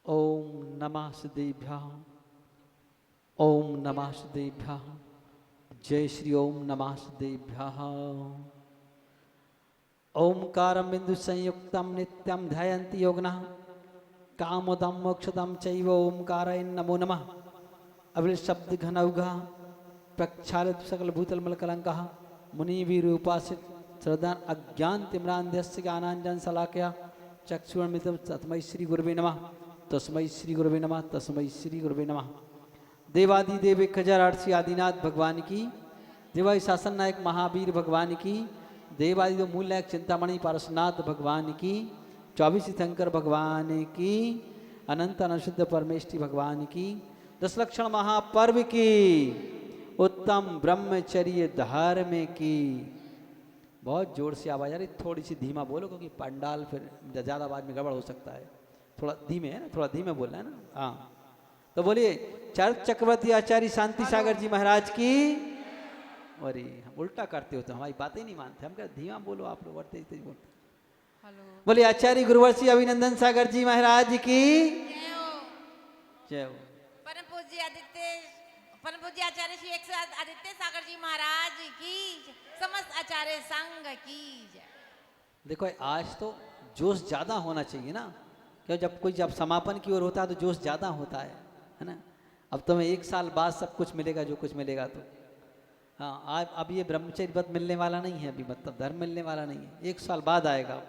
ओम नमः सिद्धेभ्यः। ओम नमः सिद्धेभ्यः। जय श्री ओम नमः सिद्धेभ्यः। ओंकारं बिंदु संयुक्तं नित्यं ध्यायन्ति योगिनः कामोदं मोक्षदं चैव ओंकाराय नमो नमः। अविल शब्द घनौघ प्रक्षालित सकल भूतल मलकलंकः मुनिवीरूपासित श्रद्धान अज्ञान तिम्रांध्यस्य ज्ञानांजन शलाकया चक्षुर्मिलितं तस्मै श्री गुरुवे नमः। तस्मै श्री गुरुवे नमः। तस्मै श्री गुरुवे नमः। देवादिदेव 1008 आदिनाथ भगवान की, देवाई शासन नायक महावीर भगवान की, देवादिदेव मूल नायक चिंतामणि पारसनाथ भगवान की, 24 तीर्थंकर भगवान की, अनंत अनशुद्ध परमेष्टि भगवान की, 10 लक्षण महापर्व की, उत्तम ब्रह्मचर्य धार्म की। बहुत जोर से आवाज आ रही, थोड़ी सी धीमा बोलो क्योंकि पंडाल फिर ज़्यादा आवाज में गड़बड़ हो सकता है। थोड़ा धीमे है ना, थोड़ा धीमे बोलना है ना। हाँ तो बोलिए चरक चक्रवर्ती आचार्य शांति सागर जी महाराज की। अरे हम उल्टा करते हो तो हमारी बातें नहीं मानते। हम कहते धीमा बोलो, आप लोग तेज तेज बोलते। बोलिए आचार्य गुरुवर्षी अभिनंदन सागर जी महाराज की जय हो। परम पूज्य आचार्य श्री एक आदित्य सागर जी महाराज की जय। समस्त आचार्य संघ की जय। देखो आज तो जोश ज्यादा होना चाहिए ना, क्यों जब समापन की ओर होता है तो जोश ज्यादा होता है ना। अब तुम्हें 1 साल बाद सब कुछ मिलेगा, जो कुछ मिलेगा तो हाँ। अब ये ब्रह्मचर्य व्रत मिलने वाला नहीं है, अभी मतलब धर्म मिलने वाला नहीं है, 1 साल बाद आएगा।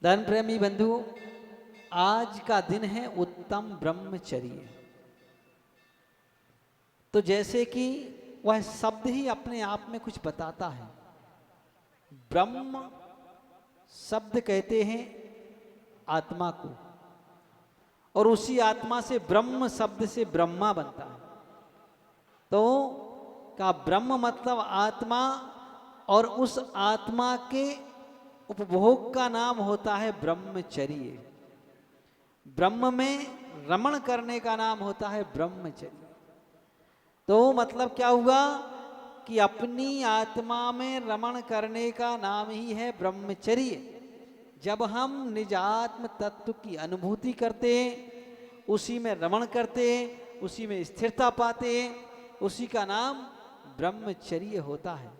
धर्म प्रेमी बंधु, आज का दिन है उत्तम ब्रह्मचर्य। तो जैसे कि वह शब्द ही अपने आप में कुछ बताता है। ब्रह्म शब्द कहते हैं आत्मा को, और उसी आत्मा से ब्रह्म शब्द से ब्रह्मा बनता है। तो का ब्रह्म मतलब आत्मा, और उस आत्मा के उपभोग का नाम होता है ब्रह्मचर्य। ब्रह्म में रमण करने का नाम होता है ब्रह्मचर्य। तो मतलब क्या हुआ कि अपनी आत्मा में रमण करने का नाम ही है ब्रह्मचर्य। जब हम निजात्म तत्व की अनुभूति करते हैं, उसी में रमण करते हैं, उसी में स्थिरता पाते हैं, उसी का नाम ब्रह्मचर्य होता है।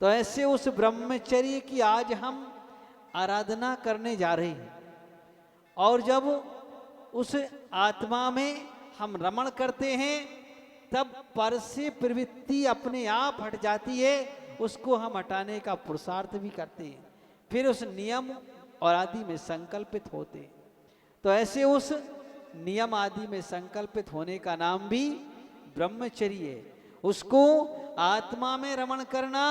तो ऐसे उस ब्रह्मचर्य की आज हम आराधना करने जा रहे हैं। और जब उस आत्मा में हम रमण करते हैं, तब पर से प्रवृत्ति अपने आप हट जाती है, उसको हम हटाने का पुरुषार्थ भी करते हैं, फिर उस नियम और आदि में संकल्पित होते हैं। तो ऐसे उस नियम आदि में संकल्पित होने का नाम भी ब्रह्मचर्य है। उसको आत्मा में रमण करना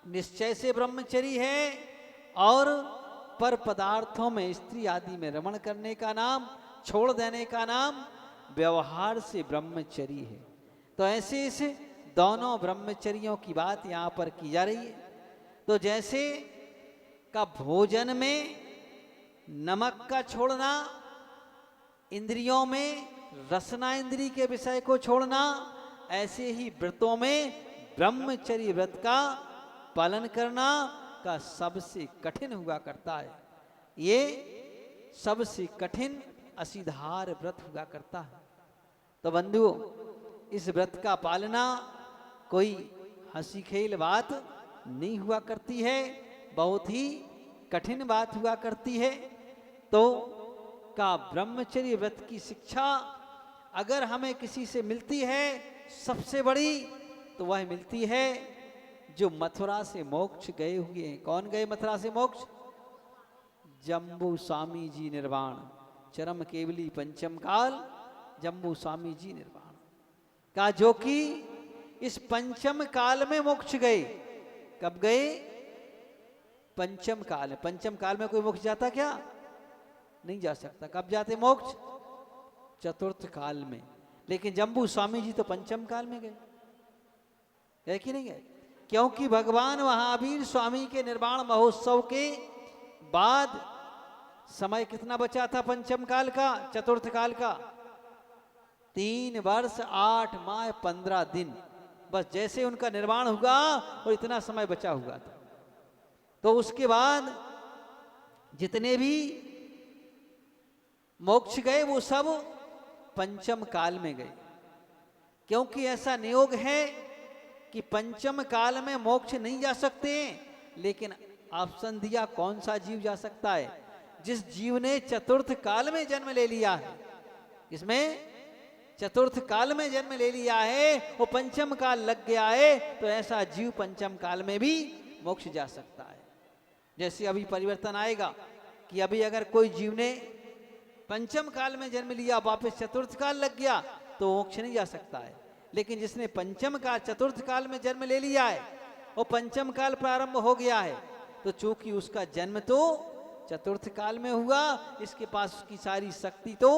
निश्चय से ब्रह्मचर्य है, और पर पदार्थों में स्त्री आदि में रमण करने का नाम, छोड़ देने का नाम व्यवहार से ब्रह्मचर्य है। तो ऐसे इस दोनों ब्रह्मचर्यों की बात यहाँ पर की जा रही है। तो जैसे का भोजन में नमक का छोड़ना, इंद्रियों में रसना इंद्री के विषय को छोड़ना, ऐसे ही व्रतों में ब्रह्मचर्य व्रत का पालन करना का सबसे कठिन हुआ करता है। ये सबसे कठिन असीधार व्रत हुआ करता है। तो बंधुओं, इस व्रत का पालना कोई हंसी खेल बात नहीं हुआ करती है, बहुत ही कठिन बात हुआ करती है। तो का ब्रह्मचर्य व्रत की शिक्षा अगर हमें किसी से मिलती है सबसे बड़ी, तो वह मिलती है जो मथुरा से मोक्ष गए हुए हैं। कौन गए मथुरा से मोक्ष? जम्बू स्वामी जी निर्वाण। चरम केवली पंचम काल जम्बू स्वामी जी निर्वाण का, जो कि इस पंचम काल में मोक्ष गए। कब गए? पंचम काल में। पंचम काल में कोई मोक्ष जाता क्या? नहीं जा सकता। कब जाते मोक्ष? चतुर्थ काल में। लेकिन जम्बू स्वामी जी तो पंचम काल में गए, गए कि नहीं गए? क्योंकि भगवान महावीर स्वामी के निर्वाण महोत्सव के बाद समय कितना बचा था पंचम काल का, चतुर्थ काल का? 3 वर्ष 8 माह 15 दिन। बस जैसे उनका निर्वाण हुआ और इतना समय बचा हुआ था। तो उसके बाद जितने भी मोक्ष गए वो सब पंचम काल में गए, क्योंकि ऐसा नियोग है कि पंचम काल में मोक्ष नहीं जा सकते। लेकिन ऑप्शन दिया कौन सा जीव जा सकता है? जिस जीव ने चतुर्थ काल में जन्म ले लिया है। इसमें चतुर्थ काल में जन्म ले लिया है, वो पंचम काल लग गया है, तो ऐसा जीव पंचम काल में भी मोक्ष जा सकता है। जैसे अभी परिवर्तन आएगा कि अभी अगर कोई जीव ने पंचम काल में जन्म लिया, वापस चतुर्थ काल लग गया, तो मोक्ष नहीं जा सकता है। लेकिन जिसने पंचम काल चतुर्थ काल में जन्म ले लिया है, वो पंचम काल प्रारंभ हो गया है, तो चूंकि उसका जन्म तो चतुर्थ काल में हुआ, इसके पास उसकी सारी शक्ति तो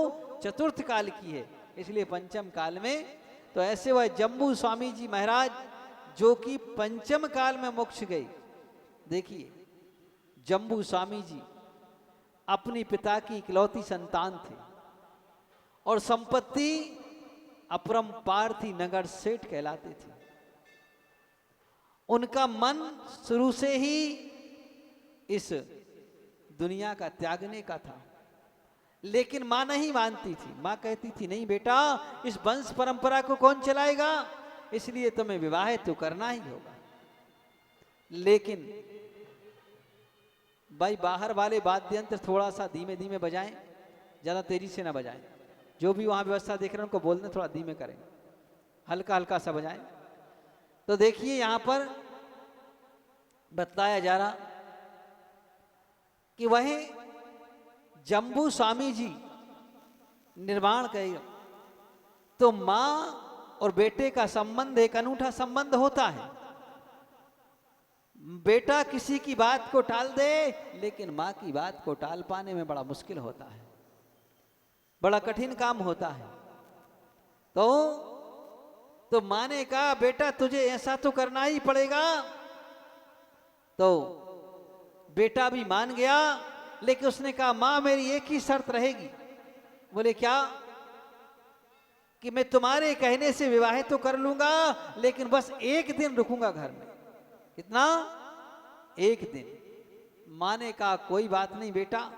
चतुर्थ काल की है, इसलिए पंचम काल में। तो ऐसे वह जम्बू स्वामी जी महाराज जो कि पंचम काल में मोक्ष गए। देखिए, जम्बू स्वामी जी अपनी पिता की इकलौती संतान थे और संपत्ति अपरंपार थी, नगर सेठ कहलाते थे। उनका मन शुरू से ही इस दुनिया का त्यागने का था, लेकिन मां नहीं मानती थी। मां कहती थी नहीं बेटा, इस वंश परंपरा को कौन चलाएगा, इसलिए तुम्हें विवाह तो करना ही होगा। लेकिन भाई बाहर वाले वाद्य यंत्र थोड़ा सा धीमे धीमे बजाएं, ज्यादा तेजी से ना बजाएं। जो भी वहां व्यवस्था देख रहे हैं उनको बोलने थोड़ा धीमे करें, हल्का हल्का सा बजाएं। तो देखिए यहां पर बताया जा रहा कि वह जम्बू स्वामी जी निर्वाण करेगा, तो मां और बेटे का संबंध एक अनूठा संबंध होता है। बेटा किसी की बात को टाल दे, लेकिन मां की बात को टाल पाने में बड़ा मुश्किल होता है, बड़ा कठिन काम होता है। तो मां ने कहा बेटा तुझे ऐसा तो करना ही पड़ेगा। तो बेटा भी मान गया, लेकिन उसने कहा मां मेरी एक ही शर्त रहेगी। बोले क्या? कि मैं तुम्हारे कहने से विवाह तो कर लूंगा, लेकिन बस एक दिन रुकूंगा घर में। कितना? एक दिन। मां ने कहा कोई बात नहीं बेटा,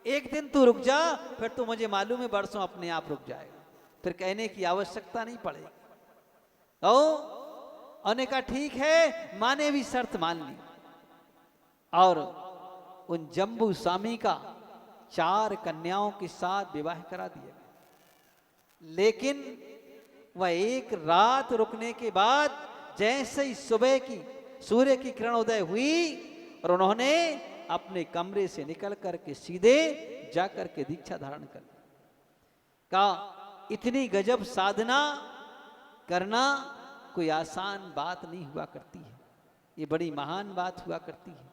एक दिन तू रुक जा, फिर तो मुझे मालूम है बरसों अपने आप रुक जाएगा, फिर कहने की आवश्यकता नहीं पड़ेगी। तो उन्होंने कहा ठीक है। मां ने भी शर्त मान ली और उन जम्बू स्वामी का 4 कन्याओं के साथ विवाह करा दिया। लेकिन वह एक रात रुकने के बाद जैसे ही सुबह की सूर्य की किरण उदय हुई और उन्होंने अपने कमरे से निकल करके सीधे जाकर के दीक्षा धारण कर कहा इतनी गजब साधना करना कोई आसान बात नहीं हुआ करती है, ये बड़ी महान बात हुआ करती है।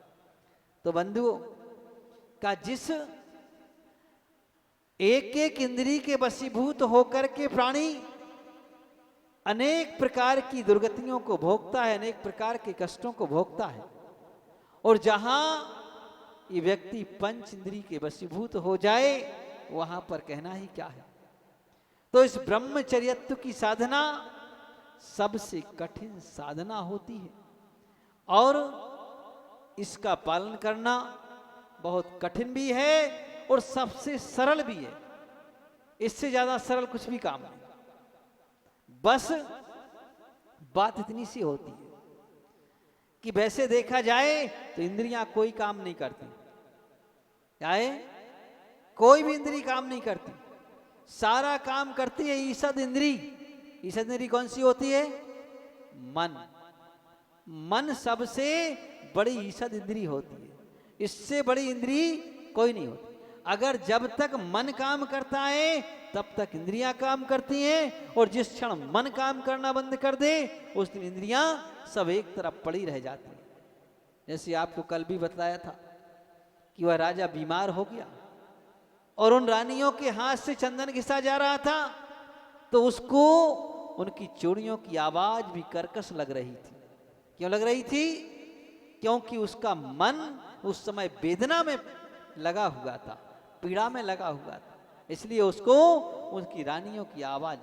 तो बंधुओं का जिस एक एक इंद्री के वशीभूत होकर के प्राणी अनेक प्रकार की दुर्गतियों को भोगता है, अनेक प्रकार के कष्टों को भोगता है, और जहां ये व्यक्ति पंच इंद्री के वशीभूत हो जाए वहां पर कहना ही क्या है। तो इस ब्रह्मचर्यत्व की साधना सबसे कठिन साधना होती है और इसका पालन करना बहुत कठिन भी है और सबसे सरल भी है। इससे ज्यादा सरल कुछ भी काम नहीं। बस बात इतनी सी होती है कि वैसे देखा जाए तो इंद्रियां कोई काम नहीं करती। क्या है? कोई भी इंद्री काम नहीं करती, सारा काम करती है ईषद इंद्री। ईषद इंद्री कौन सी होती है? मन। मन सबसे बड़ी ईषद इंद्री होती है, इससे बड़ी इंद्री कोई नहीं होती। अगर जब तक मन काम करता है तब तक इंद्रियां काम करती हैं, और जिस क्षण मन काम करना बंद कर दे उस दिन इंद्रियां सब एक तरफ पड़ी रह जाती हैं। जैसे आपको कल भी बताया था कि वह राजा बीमार हो गया और उन रानियों के हाथ से चंदन घिसा जा रहा था, तो उसको उनकी चूड़ियों की आवाज भी कर्कश लग रही थी। क्यों लग रही थी? क्योंकि उसका मन उस समय वेदना में लगा हुआ था, पीड़ा में लगा हुआ था, इसलिए उसको उनकी रानियों की आवाज,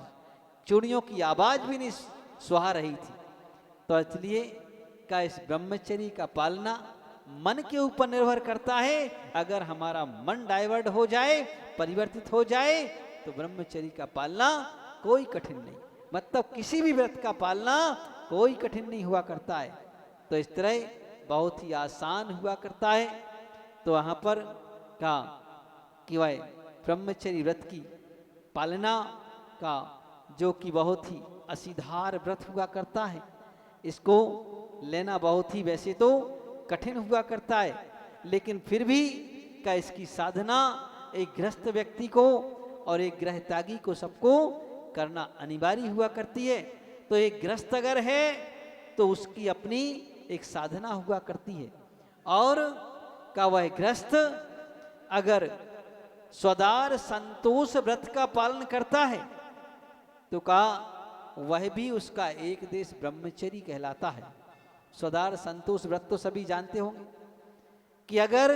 चूड़ियों की आवाज भी नहीं सुहा रही थी। तो इसलिए का इस ब्रह्मचर्य का पालना मन के ऊपर निर्भर करता है। अगर हमारा मन डाइवर्ट हो जाए, परिवर्तित हो जाए, तो ब्रह्मचर्य का पालना कोई कठिन नहीं, मतलब किसी भी व्रत का पालना कोई कठिन नहीं हुआ करता है। तो इस तरह बहुत ही आसान हुआ करता है। तो वहां पर कहा कि वह ब्रह्मचर्य व्रत की पालना का जो कि बहुत ही असीधार व्रत हुआ करता है, इसको लेना बहुत ही वैसे तो कठिन हुआ करता है, लेकिन फिर भी का इसकी साधना एक गृहस्थ व्यक्ति को और एक गृह त्यागी को सबको करना अनिवार्य हुआ करती है। तो एक गृहस्थ अगर है तो उसकी अपनी एक साधना हुआ करती है, और का वह गृहस्थ अगर स्वदार संतोष व्रत का पालन करता है तो का वह भी उसका एक देश ब्रह्मचर्य कहलाता है। स्वदार संतोष व्रत तो सभी जानते होंगे कि अगर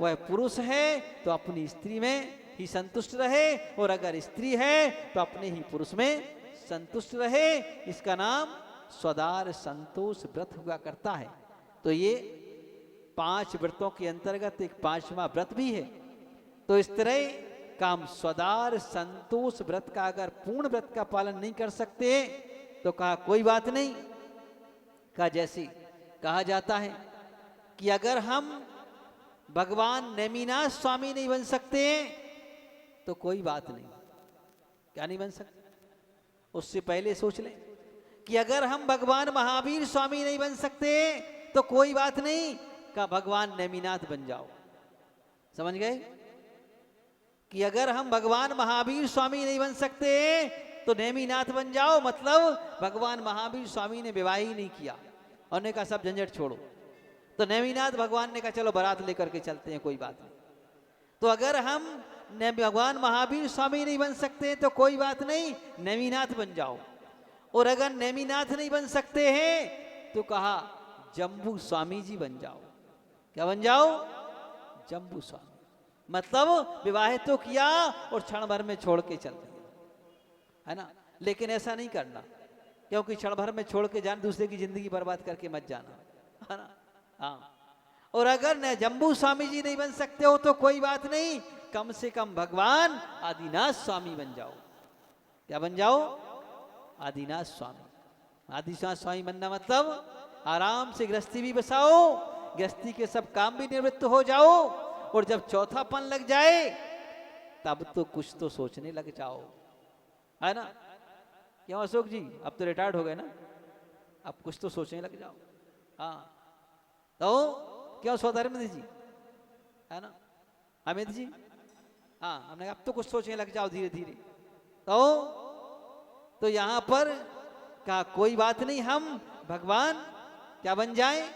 वह पुरुष है तो अपनी स्त्री में ही संतुष्ट रहे, और अगर स्त्री है तो अपने ही पुरुष में संतुष्ट रहे। इसका नाम स्वदार संतोष व्रत हुआ करता है। तो ये 5 व्रतों के अंतर्गत एक 5वां व्रत भी है। तो इस तरह काम स्वदार संतोष व्रत का अगर पूर्ण व्रत का पालन नहीं कर सकते तो कहा कोई बात नहीं। कहा जैसे कहा जाता है कि अगर हम भगवान नेमिनाथ स्वामी नहीं बन सकते तो कोई बात नहीं। क्या नहीं बन सकते? उससे पहले सोच लें कि अगर हम भगवान महावीर स्वामी नहीं बन सकते तो कोई बात नहीं, का भगवान नेमिनाथ बन जाओ। समझ गए कि अगर हम भगवान महावीर स्वामी नहीं बन सकते तो नेमिनाथ बन जाओ, मतलब भगवान महावीर स्वामी ने विवाह ही नहीं किया और ने कहा सब झंझट छोड़ो, तो नेमिनाथ भगवान ने कहा चलो बारात लेकर के चलते हैं, कोई बात नहीं। तो अगर हम भगवान महावीर स्वामी नहीं बन सकते तो कोई बात नहीं, नेमिनाथ बन जाओ। और अगर नेमिनाथ नहीं बन सकते हैं तो कहा जम्बू स्वामी जी बन जाओ। क्या बन जाओ? जम्बू स्वामी, मतलब विवाह तो किया और क्षण भर में छोड़ के चल दिया, है ना। लेकिन ऐसा नहीं करना, क्योंकि क्षण भर में छोड़ के जान दूसरे की जिंदगी बर्बाद करके मत जाना, है ना। हाँ, और अगर न जम्बू स्वामी जी नहीं बन सकते हो तो कोई बात नहीं, कम से कम भगवान आदिनाथ स्वामी बन जाओ। क्या बन जाओ? आदिनाथ स्वामी। आदिनाथ स्वामी बनना मतलब आराम से गृहस्थी भी बसाओ, गृहस्थी के सब काम भी निवृत्त हो जाओ, और जब चौथापन लग जाए तब तो कुछ तो सोचने लग जाओ, है ना। क्यों अशोक जी, अब तो रिटायर्ड हो गए ना, अब कुछ तो सोचने लग जाओ। हाँ, तो क्यों स्वधर्म जी, है ना, अमित जी। हाँ, हमने अब तो कुछ सोचने लग जाओ धीरे धीरे। तो यहां पर कहा कोई बात नहीं, हम भगवान क्या बन जाए?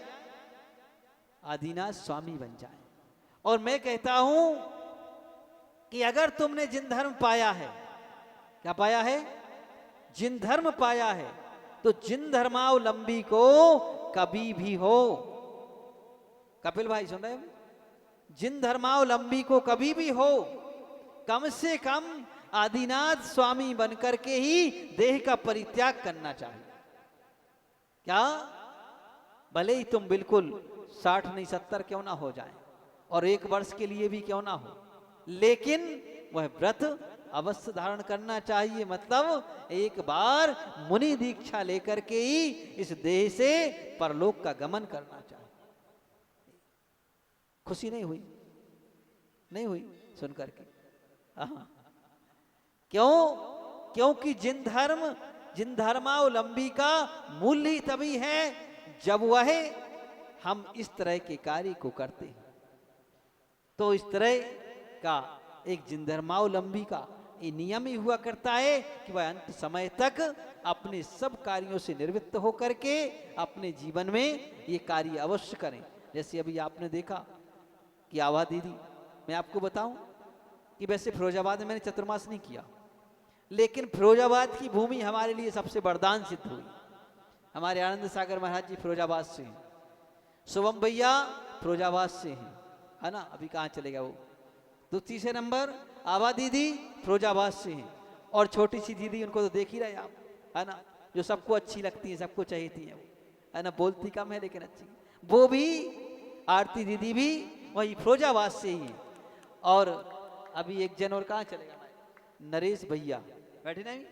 आदिनाथ स्वामी बन जाए। और मैं कहता हूं कि अगर तुमने जिन धर्म पाया है, क्या पाया है? जिन धर्म पाया है, तो जिन धर्मावलंबी को कभी भी हो, कपिल भाई सुन रहे हो, जिन धर्मावलंबी को कभी भी हो, कम से कम आदिनाथ स्वामी बनकर के ही देह का परित्याग करना चाहिए। क्या? भले ही तुम बिल्कुल 60 नहीं 70 क्यों ना हो जाए, और 1 वर्ष के लिए भी क्यों ना हो, लेकिन वह व्रत अवश्य धारण करना चाहिए। मतलब एक बार मुनि दीक्षा लेकर के ही इस देह से परलोक का गमन करना चाहिए। खुशी नहीं हुई? नहीं हुई सुन करके? क्यों? क्योंकि जिन धर्मावलंबी का मूल्य ही तभी है जब वह हम इस तरह के कार्य को करते हैं। तो इस तरह का एक जिन धर्मावलंबी का ये नियम ही हुआ करता है कि वह अंत समय तक अपने सब कार्यों से निवृत्त होकर के अपने जीवन में ये कार्य अवश्य करें। जैसे अभी आपने देखा कि आभा दीदी, मैं आपको बताऊं कि वैसे फिरोजाबाद में मैंने चतुर्मास नहीं किया, लेकिन फिरोजाबाद की भूमि हमारे लिए सबसे वरदान सिद्ध हुई। हमारे आनंद सागर महाराज जी फिरोजाबाद से हैं, शुभम भैया फिरोजाबाद से हैं, है ना। अभी कहाँ चले गया वो। तो तीसरे नंबर आभा दीदी फिरोजाबाद से हैं, और छोटी सी दीदी, उनको तो देख ही रहे आप, है ना, जो सबको अच्छी लगती है, सबको चाहती है वो, है ना। बोलती कम है लेकिन अच्छी, वो भी आरती दीदी भी वही फिरोजाबाद से ही है। और अभी एक जन और कहाँ चलेगा, नरेश भैया बैठे नहीं,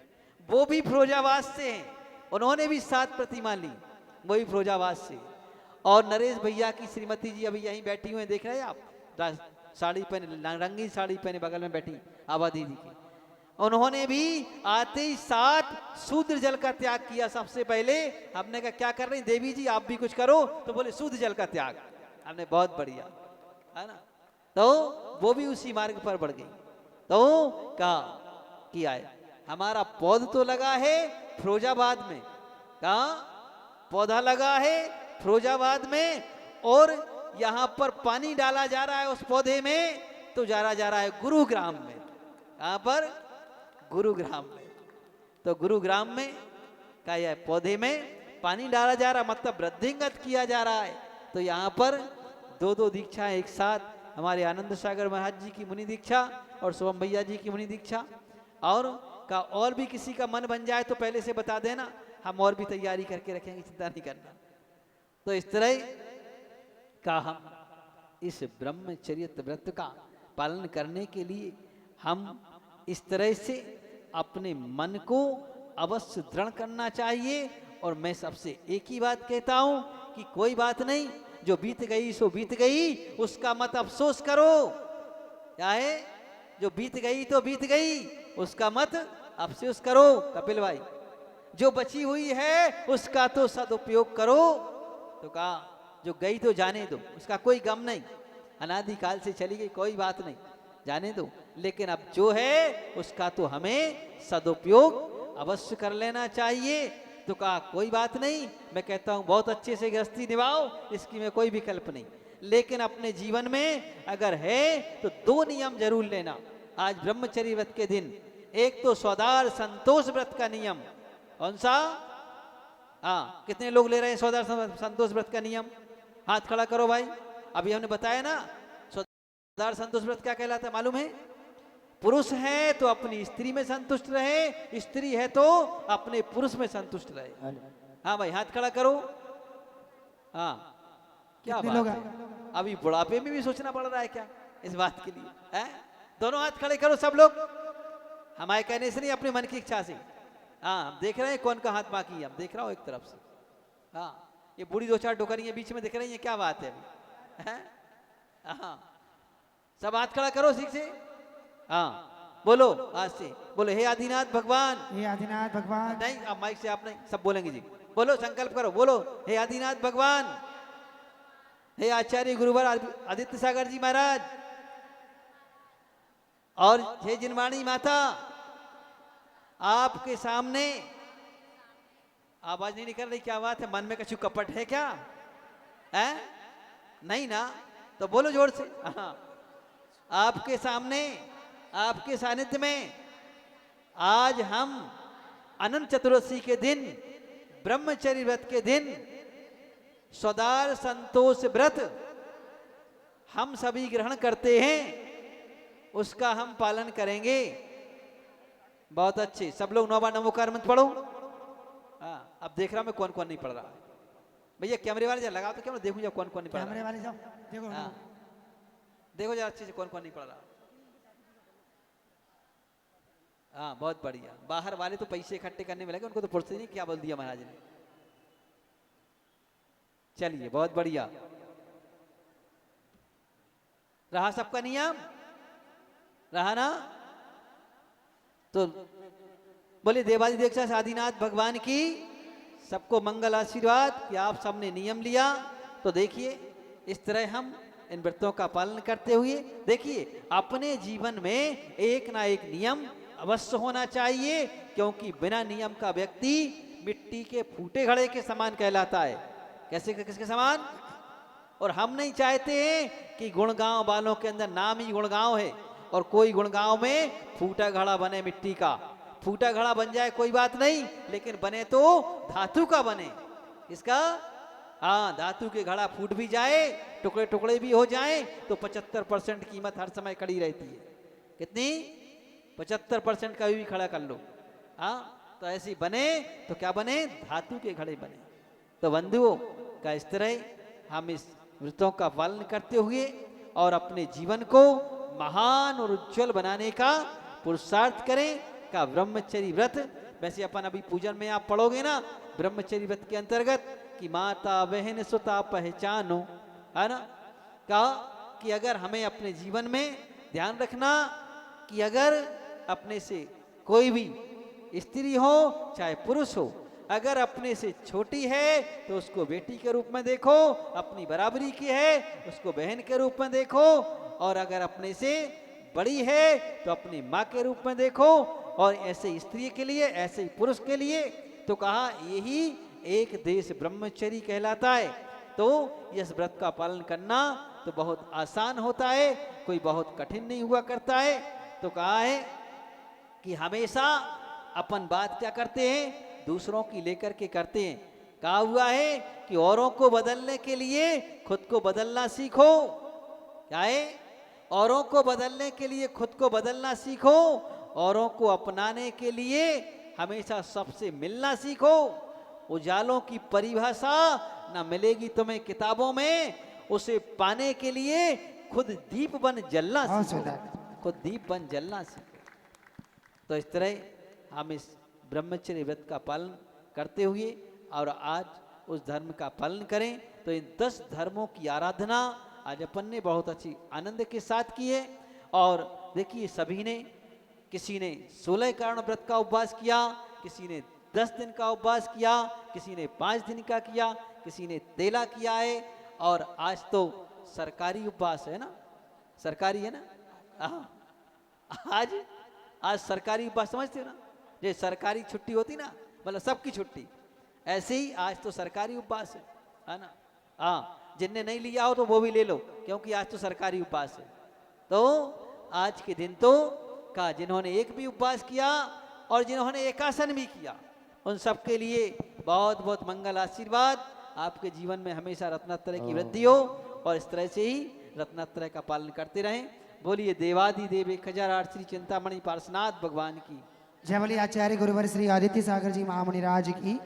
वो भी फिरोजाबाद से हैं, उन्होंने भी 7 प्रतिमा ली, वो भी फिरोजाबाद से। और नरेश भैया की श्रीमती जी अभी यहीं बैठी हुई हैं, देख रहे हैं आप, साड़ी पहने, रंगीन साड़ी पहने बगल में बैठी आबा दीदी की, उन्होंने भी आते ही 7 शुद्ध जल का त्याग किया। सबसे पहले हमने कहा क्या कर रही देवी जी, आप भी कुछ करो, तो बोले शुद्ध जल का त्याग। हमने बहुत बढ़िया, है ना, तो वो भी उसी मार्ग पर बढ़ गई। तो कहा किया है, हमारा पौध तो लगा है फिरोजाबाद में, कहा पौधा लगा है फिरोजाबाद में, और यहाँ पर पानी डाला जा रहा है उस पौधे में, तो जा रहा है गुरुग्राम में। कहाँ पर, गुरुग्राम में। तो गुरुग्राम में क्या है, पौधे में पानी डाला जा रहा, मतलब वृद्धिंगत किया जा रहा है। तो यहाँ पर 2 दीक्षाएं एक साथ, हमारे आनंद सागर महाराज जी की मुनि दीक्षा और शुभम भैया जी की मुनि दीक्षा। और भी किसी का मन बन जाए तो पहले से बता देना, हम और भी तैयारी करके रखेंगे, चिंता नहीं करना। तो इस तरह का हम इस ब्रह्मचर्य व्रत का पालन करने के लिए हम इस तरह से अपने मन को अवश्य दृढ़ करना चाहिए। और मैं सबसे एक ही बात कहता हूं कि कोई बात नहीं, जो बीत गई सो बीत गई, उसका मत अफसोस करो। क्या है, जो बीत गई तो बीत गई, उसका मत अफसोस करो कपिल भाई। जो बची हुई है उसका तो सदुपयोग करो। तो कहा जो गई तो जाने दो, उसका कोई गम नहीं, अनादिकाल से चली गई, कोई बात नहीं, जाने दो। लेकिन अब जो है उसका तो हमें सदुपयोग अवश्य कर लेना चाहिए। तो कहा कोई बात नहीं, मैं कहता हूं बहुत अच्छे से गृहस्थी निभाओ, इसकी में कोई विकल्प नहीं। लेकिन अपने जीवन में अगर है तो 2 नियम जरूर लेना आज ब्रह्मचर्य व्रत के दिन। एक तो सौदार संतोष व्रत का नियम। कौन सा? हाँ, कितने लोग ले रहे हैं सौदार संतोष व्रत का नियम? हाथ खड़ा करो भाई। अभी हमने बताया ना सौदार संतोष व्रत क्या कहलाता है मालूम है? पुरुष है तो अपनी स्त्री में संतुष्ट रहे, स्त्री है तो अपने पुरुष में संतुष्ट रहे। हाँ भाई हाथ खड़ा करो। हाँ क्या बात है, अभी बुढ़ापे में भी सोचना पड़ रहा है क्या इस बात के लिए? है दोनों हाथ खड़े करो सब लोग, हमारे कहने से नहीं, अपने मन की इच्छा से। हाँ हम देख रहे हैं कौन का हाथ बाकी है, हम देख रहा हूँ एक तरफ से। हाँ ये बूढ़ी 2-4 टोकरियां बीच में दिख रही है, क्या बात है अभी? हाँ सब हाथ खड़ा करो ठीक से। हाँ बोलो आज से, बोलो हे आदिनाथ भगवान। हे आदिनाथ भगवान। नहीं अब माइक से आप नहीं, सब बोलेंगे जी। बोलो संकल्प करो, बोलो हे आदिनाथ भगवान, हे आचार्य गुरुवर आदित्य सागर जी महाराज, और हे जिनवाणी माता, आपके सामने। आवाज नहीं निकल रही, क्या बात है? मन में कछु कपट है क्या? है नहीं ना? तो बोलो जोर से। हाँ आपके सामने, आपके सानिध्य में आज हम अनंत चतुर्दशी के दिन, ब्रह्मचर्य व्रत के दिन, सौदार संतोष व्रत हम सभी ग्रहण करते हैं, उसका हम पालन करेंगे। बहुत अच्छे, सब लोग 9 बार नमोकार मंत्र पढ़ो। हाँ अब देख रहा मैं कौन कौन नहीं पढ़ रहा। भैया कैमरे वाले जरा लगाओ तो कैमरा, देखूं जब कौन कौन नहीं पढ़ रहा। कैमरे वाले जाओ देखो। हाँ देखो जरा अच्छे से कौन कौन नहीं पढ़ रहा। हाँ बहुत बढ़िया। बाहर वाले तो पैसे इकट्ठे करने में लगे, उनको तो फुर्सत नहीं, क्या बोल दिया महाराज ने। चलिए बहुत बढ़िया। रहा सबका नियम, रहा ना? तो बोले देवादिदेव आदिनाथ भगवान की सबको मंगल आशीर्वाद कि आप सबने नियम लिया। तो देखिए इस तरह हम इन व्रतों का पालन करते हुए, देखिए अपने जीवन में एक ना एक नियम अवश्य होना चाहिए, क्योंकि बिना नियम का व्यक्ति मिट्टी के फूटे घड़े के समान कहलाता है। कैसे, किसके समान? और हम नहीं चाहते हैं कि गुणगांव वालों के अंदर नाम ही गुणगांव है और कोई गुणगांव में फूटा घड़ा बने मिट्टी का। फूटा घड़ा बन जाए कोई बात नहीं, लेकिन बने तो धातु का बने। इसका हाँ धातु के घड़ा फूट भी जाए, टुकड़े टुकड़े भी हो जाए, तो 75% कीमत हर समय खड़ी रहती है। कितनी? 75% का भी खड़ा कर लो। हाँ तो ऐसी बने तो क्या बने? धातु के घड़े बने। तो बंधुओं का इस तरह हम इस व्रतों का पालन करते हुए और अपने जीवन को महान और उज्जवल बनाने का पुरुषार्थ करें का ब्रह्मचर्य व्रत। वैसे अपन अभी पूजन में आप पढ़ोगे ना ब्रह्मचर्य व्रत के अंतर्गत कि माता बहन सुता पहचानो, है ना, कहा कि अगर हमें अपने जीवन में ध्यान रखना कि अगर अपने से कोई भी स्त्री हो चाहे पुरुष हो, अगर अपने से छोटी है तो उसको बेटी के रूप में देखो, अपनी बराबरी की है उसको बहन के रूप में देखो, और अगर अपने से बड़ी है तो अपनी माँ के रूप में देखो, और ऐसे स्त्री के लिए ऐसे ही पुरुष के लिए। तो कहा यही एक देश ब्रह्मचर्य कहलाता है। तो इस व्रत का पालन करना तो बहुत आसान होता है, कोई बहुत कठिन नहीं हुआ करता है। तो कहा है कि हमेशा अपन बात क्या करते हैं, दूसरों की लेकर के करते हैं। कहा हुआ है कि औरों को बदलने के लिए खुद को बदलना सीखो। क्या है, औरों को बदलने के लिए खुद को बदलना सीखो, औरों को अपनाने के लिए हमेशा सबसे मिलना सीखो। उजालों की परिभाषा ना मिलेगी तुम्हें किताबों में, उसे पाने के लिए खुद दीप बन जलना बहुत सीखो, सुंदर। खुद दीप बन जलना सीखो। तो इस तरह हम इस ब्रह्मचर्य व्रत का पालन करते हुए और आज उस धर्म का पालन करें। तो इन 10 धर्मों की आराधना आज अपन ने बहुत अच्छी आनंद के साथ की है। और देखिए सभी ने, किसी ने 16 कारण व्रत का उपवास किया, किसी ने 10 दिन का उपवास किया, किसी ने 5 दिन का किया, किसी ने तेला किया है। और आज तो सरकारी उपवास है ना, सरकारी है ना, आज सरकारी उपवास समझते हो ना, जो सरकारी छुट्टी होती ना, मतलब सबकी छुट्टी, ऐसे ही आज तो सरकारी उपवास है ना। हाँ, जिनने नहीं लिया हो तो वो भी ले लो, क्योंकि आज तो सरकारी उपवास है। तो आज के दिन तो का जिन्होंने एक भी उपवास किया और जिन्होंने एकासन भी किया, उन सब के लिए बहुत बहुत मंगल आशीर्वाद। आपके जीवन में हमेशा रत्नात्रय की वृद्धि हो और इस तरह से ही रत्नात्रय का पालन करते रहें। बोलिए देवादि देव 1008 श्री चिंतामणि पार्श्वनाथ भगवान की जय बोलिए आचार्य गुरुवर श्री आदित्य सागर जी महामुनि राज की।